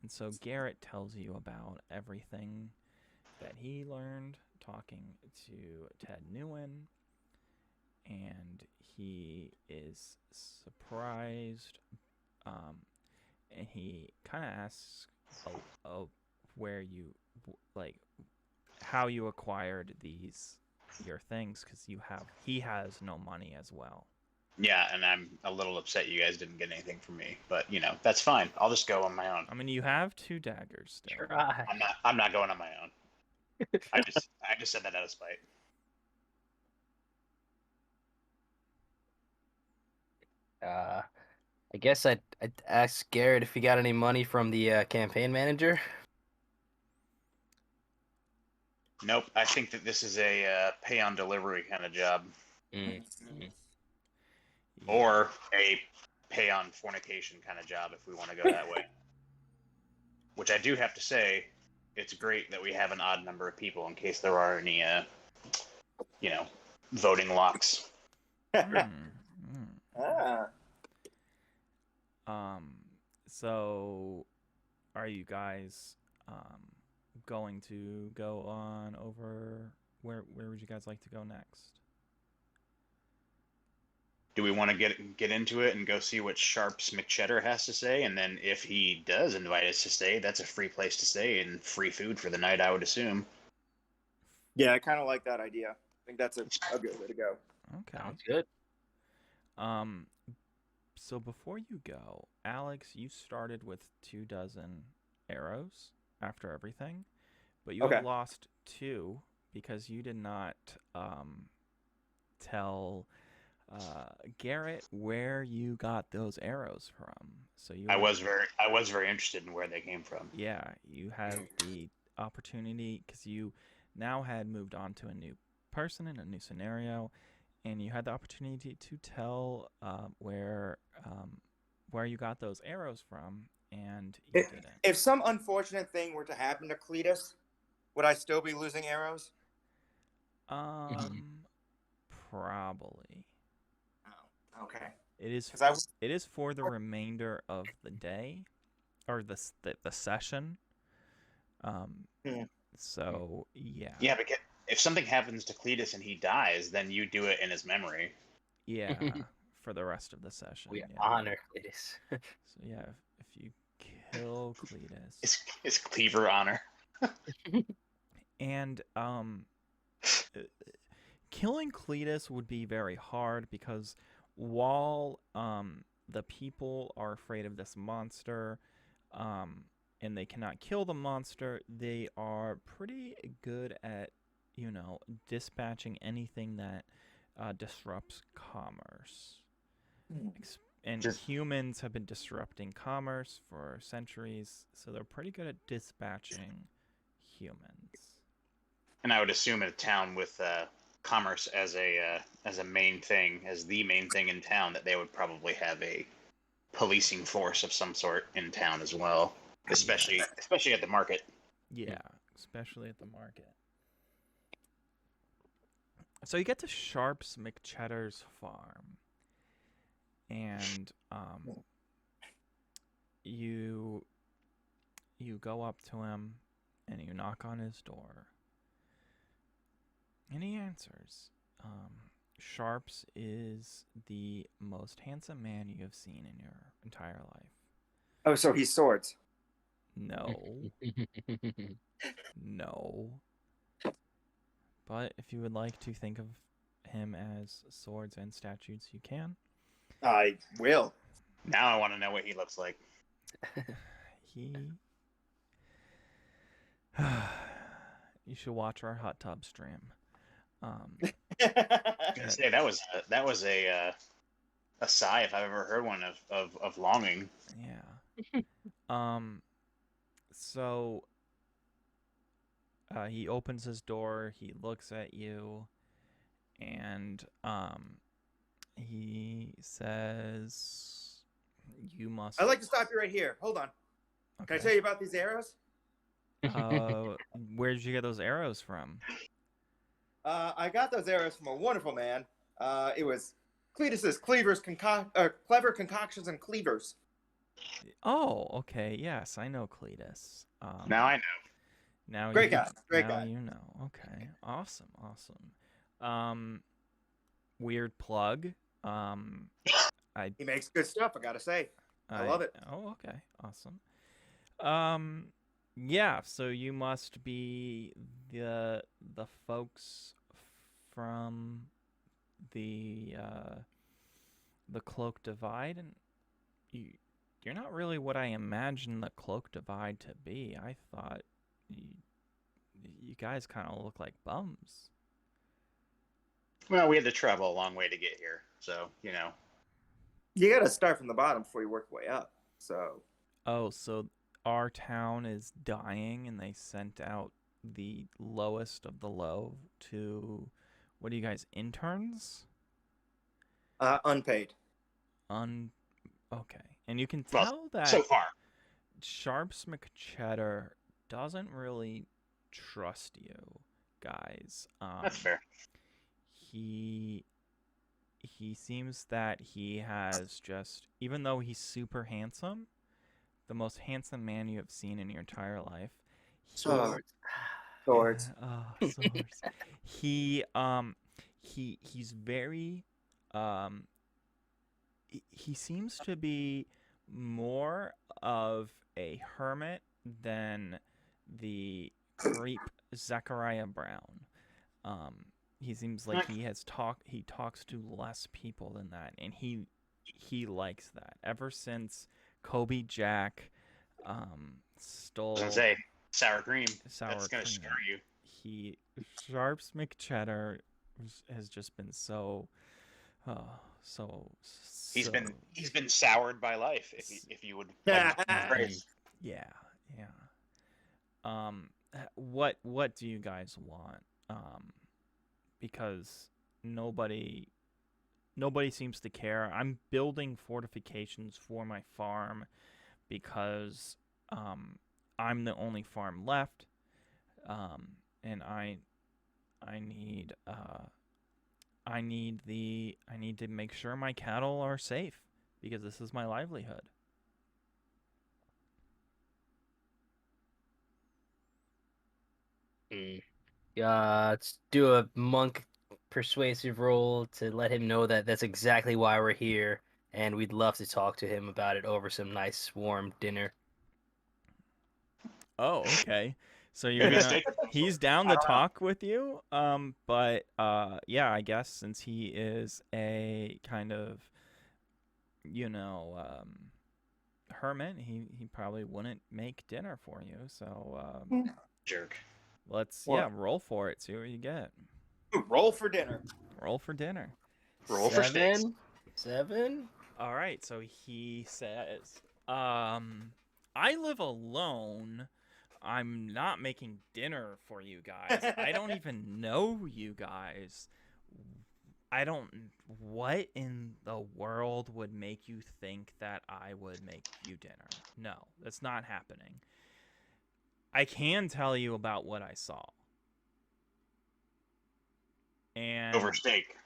And so Garrett tells you about everything that he learned talking to Ted Newen, and he is surprised, and he kind of asks where you, like, how you acquired your things, because he has no money as well. Yeah, and I'm a little upset you guys didn't get anything from me, but that's fine. I'll just go on my own. I mean, you have 2 daggers still. Try. I'm not going on my own. I just said that out of spite. I guess I'd ask Garrett if he got any money from the campaign manager. Nope, I think that this is a pay on delivery kind of job, or a pay on fornication kind of job if we want to go that way. Which I do have to say, it's great that we have an odd number of people in case there are any, voting locks. Ah. So are you guys going to go on over, where would you guys like to go next? Do we want to get into it and go see what Sharps McCheddar has to say? And then if he does invite us to stay, that's a free place to stay and free food for the night, I would assume. Yeah, I kind of like that idea. I think that's a good way to go. Okay. Sounds good. So before you go, Alex, you started with 2 dozen arrows after everything, but you Okay. have lost 2 because you did not tell Garrett where you got those arrows from. So you I had, was very interested in where they came from. yeah, you had the opportunity because you now had moved on to a new person in a new scenario, and you had the opportunity to tell where you got those arrows from, and you didn't. If some unfortunate thing were to happen to Cletus, would I still be losing arrows? Probably. Oh, okay. It is. 'Cause I was- It is for the remainder of the day, or the session. Hmm. So yeah. Yeah, because if something happens to Cletus and he dies, then you do it in his memory. Yeah. For the rest of the session. We Yeah. honor Cletus. So yeah, if you kill Cletus, It's Cleaver honor. and killing Cletus would be very hard because while the people are afraid of this monster, and they cannot kill the monster, they are pretty good at, dispatching anything that disrupts commerce. And humans have been disrupting commerce for centuries, so they're pretty good at dispatching humans. And I would assume in a town with commerce as a main thing, as the main thing in town, that they would probably have a policing force of some sort in town as well, especially at the market. Yeah, especially at the market. So you get to Sharps McCheddar's farm, and you go up to him and you knock on his door, and he answers. Sharps is the most handsome man you have seen in your entire life. Oh, so he's swords. No. No. But if you would like to think of him as swords and statues, you can. I will. Now I want to know what he looks like. You should watch our hot tub stream. I was gonna say that was a sigh if I've ever heard one of longing. Yeah. So he opens his door, he looks at you, and he says, "You must." I'd like to stop you right here. Hold on. Okay. Can I tell you about these arrows? Where did you get those arrows from? I got those arrows from a wonderful man. It was Cletus's clever concoctions and cleavers. Oh, okay. Yes, I know Cletus. Now I know. Now Great you, guy. Great now guy. you know. Okay. Awesome. Weird plug. He makes good stuff, I gotta say. I love it. Oh, okay. Awesome. Yeah, so you must be the folks from the Cloak Divide, and you're not really what I imagined the Cloak Divide to be. I thought you guys kind of look like bums. Well, we had to travel a long way to get here, so You gotta start from the bottom before you work your way up. So. Oh, so our town is dying, and they sent out the lowest of the low to, what are you guys, interns? Unpaid. Okay. And you can Well, tell that so far. Sharps McCheddar doesn't really trust you guys. That's fair. He seems that he has just, even though he's super handsome, the most handsome man you have seen in your entire life. Swords. Swords. He's very he seems to be more of a hermit than the creep Zechariah Brown. He seems like he talks to less people than that, and he likes that. Ever since Kobe Jack I was stole gonna say sour cream. sour That's gonna cream. screw you. He Sharps McCheddar has just been so He's so been soured by life. If you would like to phrase. yeah, yeah. What do you guys want? Because nobody seems to care. I'm building fortifications for my farm because I'm the only farm left. And I need I need to make sure my cattle are safe because this is my livelihood. Let's do a monk persuasive roll to let him know that that's exactly why we're here, and we'd love to talk to him about it over some nice warm dinner. Oh, okay. So you're Maybe a gonna steak. he's down I to don't know. talk with you. But yeah, I guess since he is a kind of you know hermit, he probably wouldn't make dinner for you. So Jerk. let's What? roll for it. See what you get. Roll for dinner. Roll for dinner. Roll for steaks. 7? All right. So he says, I live alone. I'm not making dinner for you guys. I don't even know you guys. I don't. What in the world would make you think that I would make you dinner? No, that's not happening. I can tell you about what I saw. And Over steak.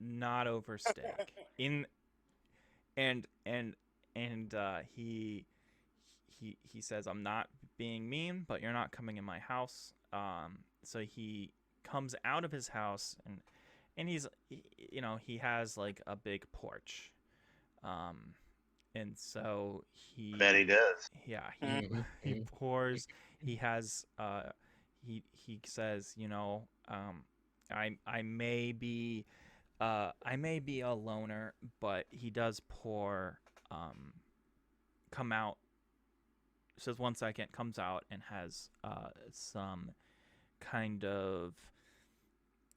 not over steak. He says I'm not being mean, but you're not coming in my house. So he comes out of his house and he has like a big porch. And so I bet he does. yeah, he Mhm. pours. He has he says, I may be a loner, but he does pour come out says 1 second, comes out and has some kind of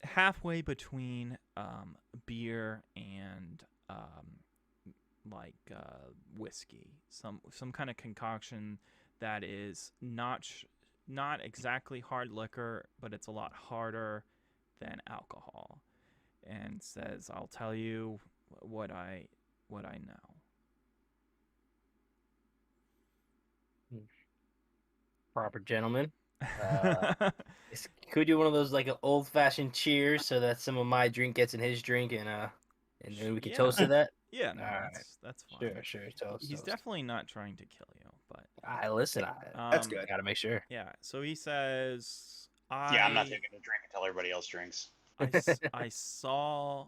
halfway between beer and like whiskey, some kind of concoction that is not exactly hard liquor, but it's a lot harder than alcohol, and says, "I'll tell you what I know." Proper gentleman. Could we do one of those like old fashioned cheers so that some of my drink gets in his drink and then we can Yeah. toast to that? Yeah, no, Alright. that's fine. Sure. Toast. He's toast. definitely not trying to kill you, but Listen, That's good. I gotta make sure. yeah. So he says, Yeah, I'm not taking a drink until everybody else drinks. I saw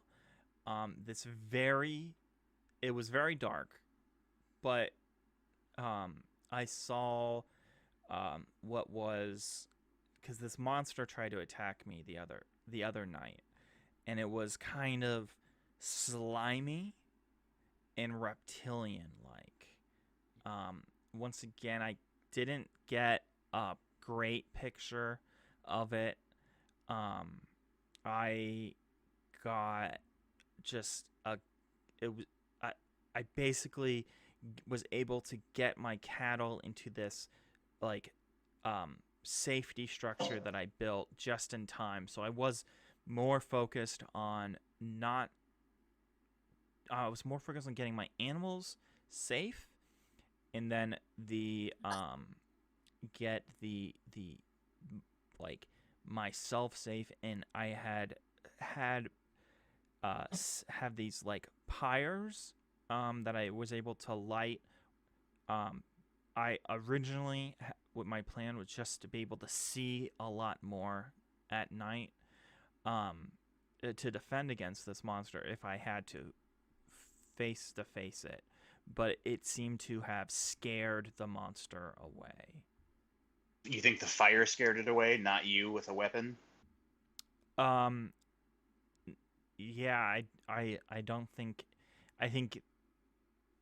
this it was very dark, but I saw what was because this monster tried to attack me the other night, and it was kind of slimy and reptilian like. Once again, I didn't get a great picture of it. I got just it was I basically was able to get my cattle into this like safety structure that I built just in time. So I was more focused on not I was more focused on getting my animals safe, and then the get the like myself safe. And I had have these like pyres that I was able to light. I originally what my plan was just to be able to see a lot more at night, to defend against this monster if I had to face it, but it seemed to have scared the monster away. You think the fire scared it away, not you with a weapon? Yeah, I don't think. I think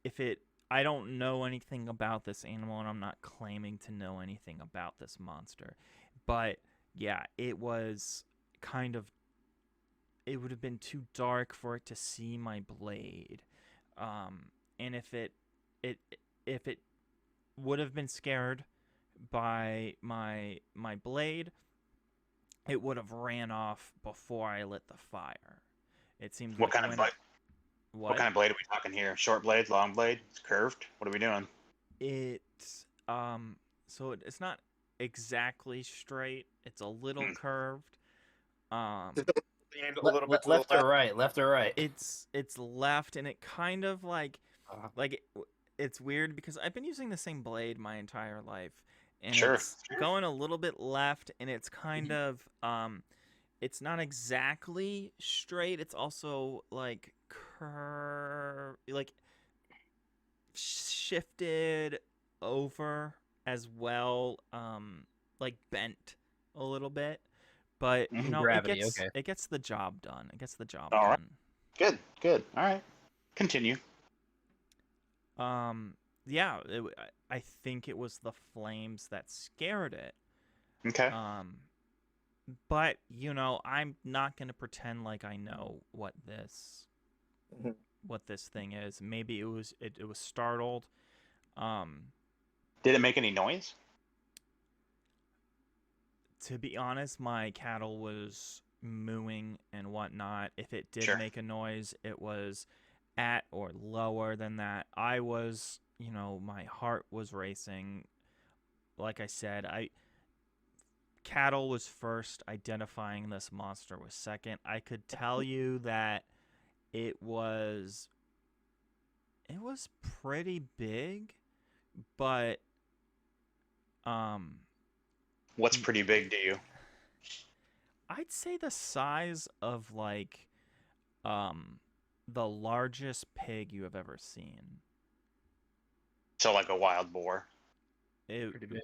if it I don't know anything about this animal, and I'm not claiming to know anything about this monster. But yeah, it was kind of. It would have been too dark for it to see my blade, and it, if it would have been scared by my blade, it would have ran off before I lit the fire. It seems What like kind of when blade? What kind of blade are we talking here? Short blade, long blade, it's curved. What are we doing? it so it's not exactly straight. It's a little Hmm. curved. Um, Just the angle a little bit to the Left or left. right? Left or right? it's left, and it kind of like Uh, it's weird because I've been using the same blade my entire life, and Sure. it's going a little bit left, and it's kind of it's not exactly straight. It's also like like shifted over as well, like bent a little bit. But you know, Gravity. Okay. it gets the job done. It gets the job All right. done. Good. Good. All right. Continue. Yeah, I think it was the flames that scared it. Okay. But you know, I'm not gonna pretend like I know Mhm. what this thing is. Maybe it was startled. Did it make any noise? To be honest, my cattle was mooing and whatnot. If it did Sure. make a noise, it was at or lower than that. I was, you know, my heart was racing. Like I said, cattle was first, identifying this monster was second. I could tell you that it was pretty big, but What's pretty big to you? I'd say the size of like the largest pig you have ever seen. So like a wild boar. It, Pretty big.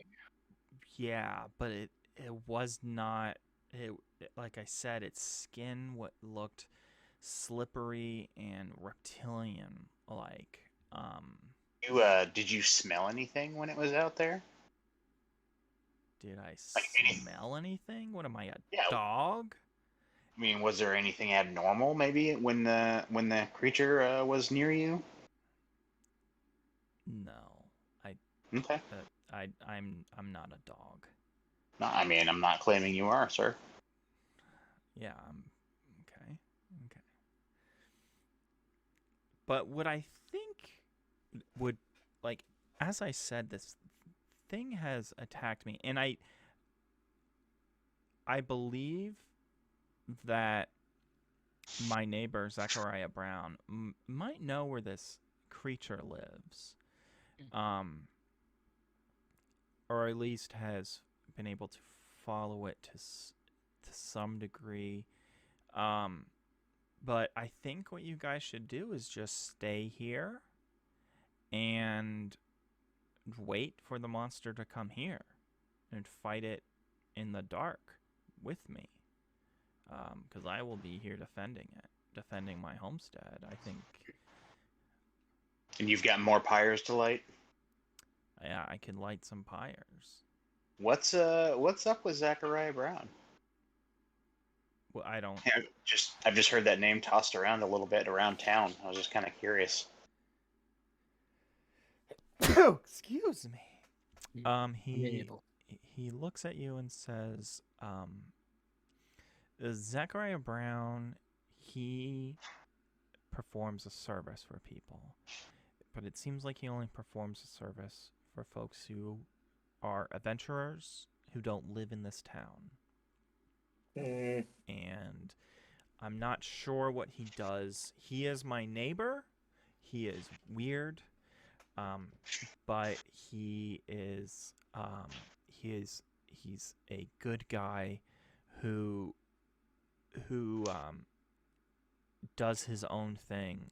yeah, but it was not. Like I said, its skin what looked slippery and reptilian like. You did you smell anything when it was out there? Did I Like any? smell anything? What am I, a Yeah. dog? I mean, was there anything abnormal maybe when the creature was near you? No, I Okay. I'm not a dog. No, I mean, I'm not claiming you are, sir. Yeah, I'm okay. Okay. But what I think would, like, as I said, this thing has attacked me, and I believe that my neighbor Zachariah Brown might know where this creature lives, or at least has been able to follow it to some degree. But I think what you guys should do is just stay here and wait for the monster to come here and fight it in the dark with me. Because I will be here defending my homestead. I think, And you've got more pyres to light. yeah, I can light some pyres. What's up with Zachariah Brown? Well, I don't. I've just heard that name tossed around a little bit around town. I was just kind of curious. Excuse me. He looks at you and says, Zachariah Brown, he performs a service for people, but it seems like he only performs a service for folks who are adventurers who don't live in this town. And I'm not sure what he does. He is my neighbor. He is weird, but he's a good guy who does his own thing.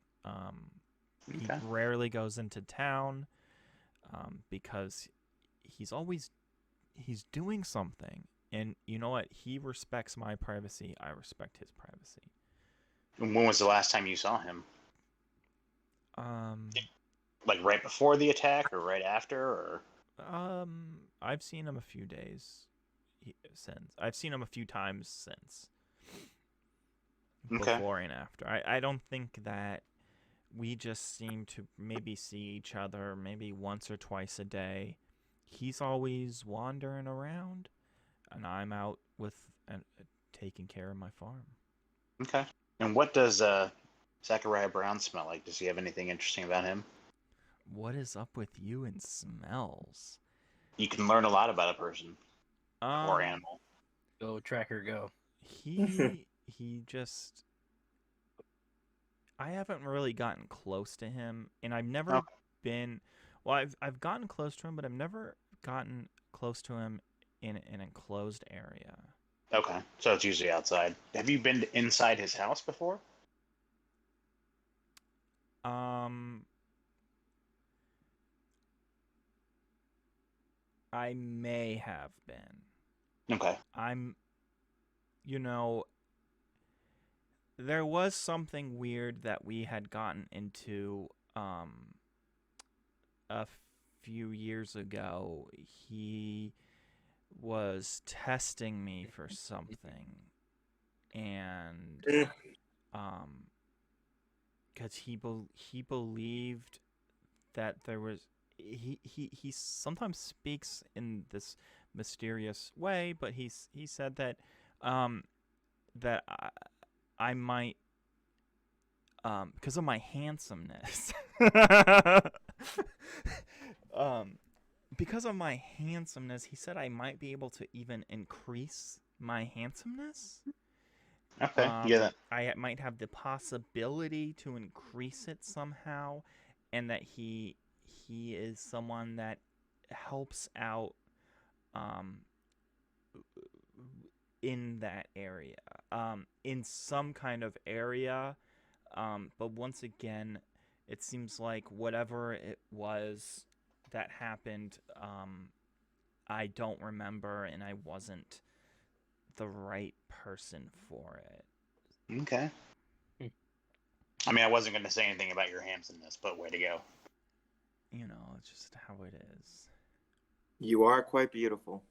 He Okay. rarely goes into town because he's doing something. And you know what? He respects my privacy. I respect his privacy. And when was the last time you saw him? Like right before the attack or right after, or I've seen him a few days since. I've seen him a few times since. okay, Before and after. I don't think that we just seem to maybe see each other maybe once or twice a day. He's always wandering around, and I'm out with taking care of my farm. okay. And what does Zachariah Brown smell like? Does he have anything interesting about him? What is up with you and smells? You can learn a lot about a person or Um, animal. Go tracker, go. he just I haven't really gotten close to him, and I've never Oh, been. Well, I've gotten close to him, but I've never gotten close to him in an enclosed area. okay. So it's usually outside. Have you been inside his house before? Um, I may have been. Okay. I'm, you know, there was something weird that we had gotten into a few years ago. He was testing me for something, and um because he believed that there was he sometimes speaks in this mysterious way, but he said that um that I might because of my handsomeness um because of my handsomeness, he said I might be able to even increase my handsomeness. Okay. Yeah. I might have the possibility to increase it somehow, and that he is someone that helps out um, in that area, in some kind of area. But once again, it seems like whatever it was that happened, I don't remember, and I wasn't the right person for it. Okay. I mean, I wasn't going to say anything about your handsomeness, but way to go. You know, it's just how it is. You are quite beautiful.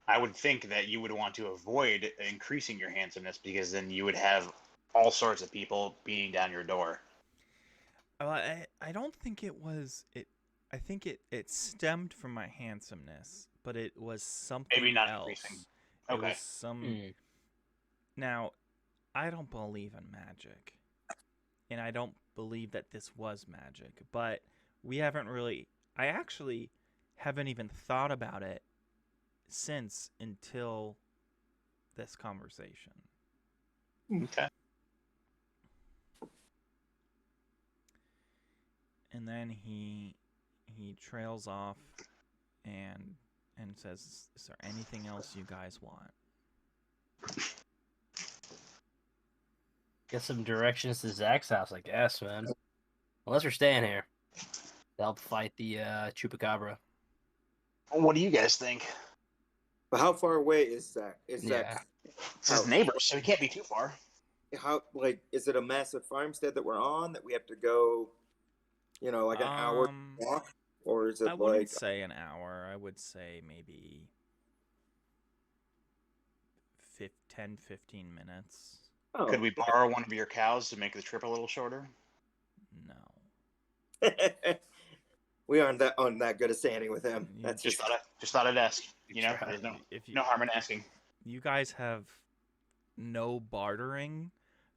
I would think that you would want to avoid increasing your handsomeness because then you would have all sorts of people beating down your door. Well, I don't think it was it. I think it stemmed from my handsomeness, but it was Maybe something not increasing. else. It Okay. was some. Mm. Now, I don't believe in magic, and I don't believe that this was magic. But we haven't really. I actually haven't even thought about it since until this conversation. Okay. And then he trails off and says, "Is there anything else you guys want?" Get some directions to Zach's house, I guess, man. Unless we're staying here to help fight the chupacabra. What do you guys think? But how far away is Zach? Is Yeah. Zach? It's his neighbor, so he can't be too far. How like is it a massive farmstead that we're on that we have to go? You know, like an hour walk, or is I it wouldn't like say an hour. I would say maybe 10, 15 minutes. oh. Could we borrow one of your cows to make the trip a little shorter? No. We aren't that good at standing with him. You That's Just just thought I'd ask. You know, Try. there's If you no harm in asking. you guys have no bartering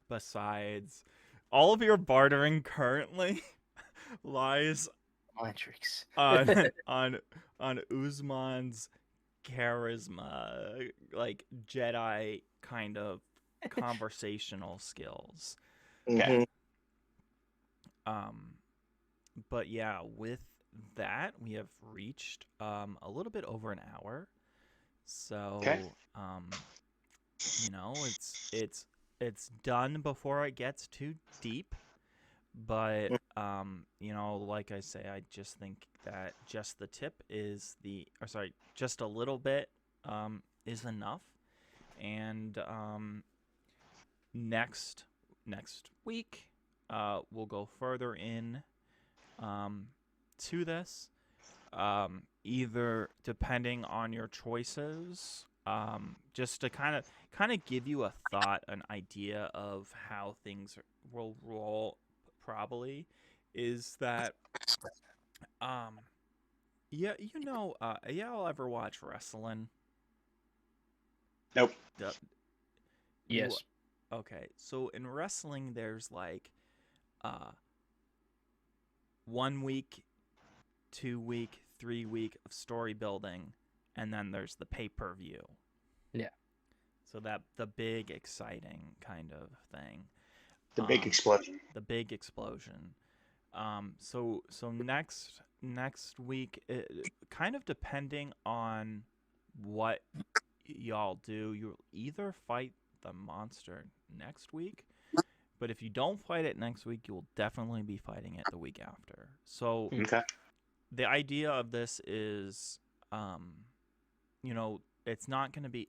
besides all of your bartering currently lies Matrix. on on Usman's charisma, like Jedi kind of conversational skills. Okay. But yeah, with that, we have reached a little bit over an hour. So, Okay. you know, it's done before it gets too deep. But you know, like I say, I just think that just the tip is just a little bit is enough. And next week we'll go further in to this, either depending on your choices, just to kind of give you a thought, an idea of how things will roll, probably, is that yeah, y'all ever watch wrestling? Nope. The- you Yes. Okay, so in wrestling, there's like 1 week, 2 week, 3 week of story building, and then there's the pay-per-view. Yeah. So that the big exciting kind of thing. The big explosion. The big explosion. So next week, kind of depending on what y'all do, you'll either fight the monster next week, but if you don't fight it next week, you'll definitely be fighting it the week after. So Okay. the idea of this is, it's not going to be,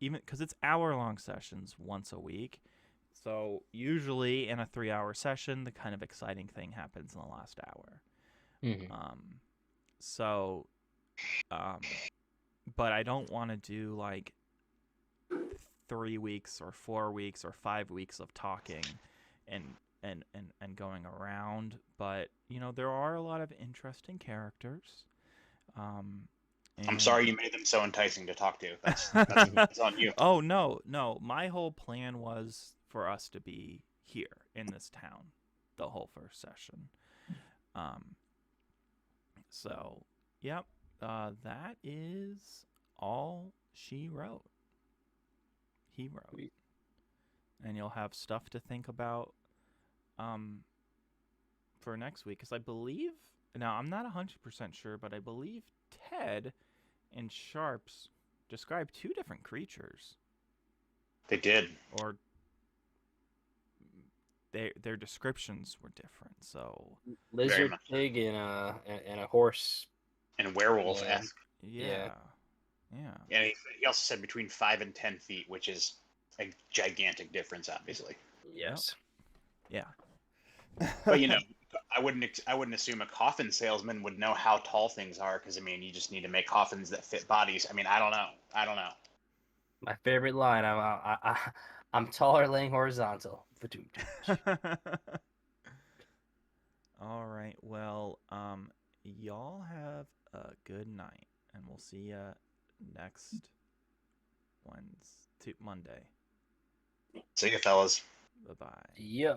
even because it's hour-long sessions once a week. So usually in a 3-hour session, the kind of exciting thing happens in the last hour. Mm-hmm. So, but I don't want to do like 3 weeks or 4 weeks or 5 weeks of talking and going around. But there are a lot of interesting characters. I'm sorry you made them so enticing to talk to. That's on you. Oh, no. My whole plan was for us to be here in this town the whole first session. So, yep. That is all she wrote. He wrote. And you'll have stuff to think about for next week. Because I believe, now I'm not 100% sure, but I believe Ted and Sharps describe 2 different creatures. They did. Or their descriptions were different. So Lizard much. pig and a horse. And werewolf-esque. yeah. And he also said between 5 and 10 feet, which is a gigantic difference, obviously. Yes. Yeah. But I wouldn't assume a coffin salesman would know how tall things are, because you just need to make coffins that fit bodies. I don't know. My favorite line. I'm taller laying horizontal. All right. Well, y'all have a good night, and we'll see you next Monday. See you, fellas. Bye-bye. Yeah.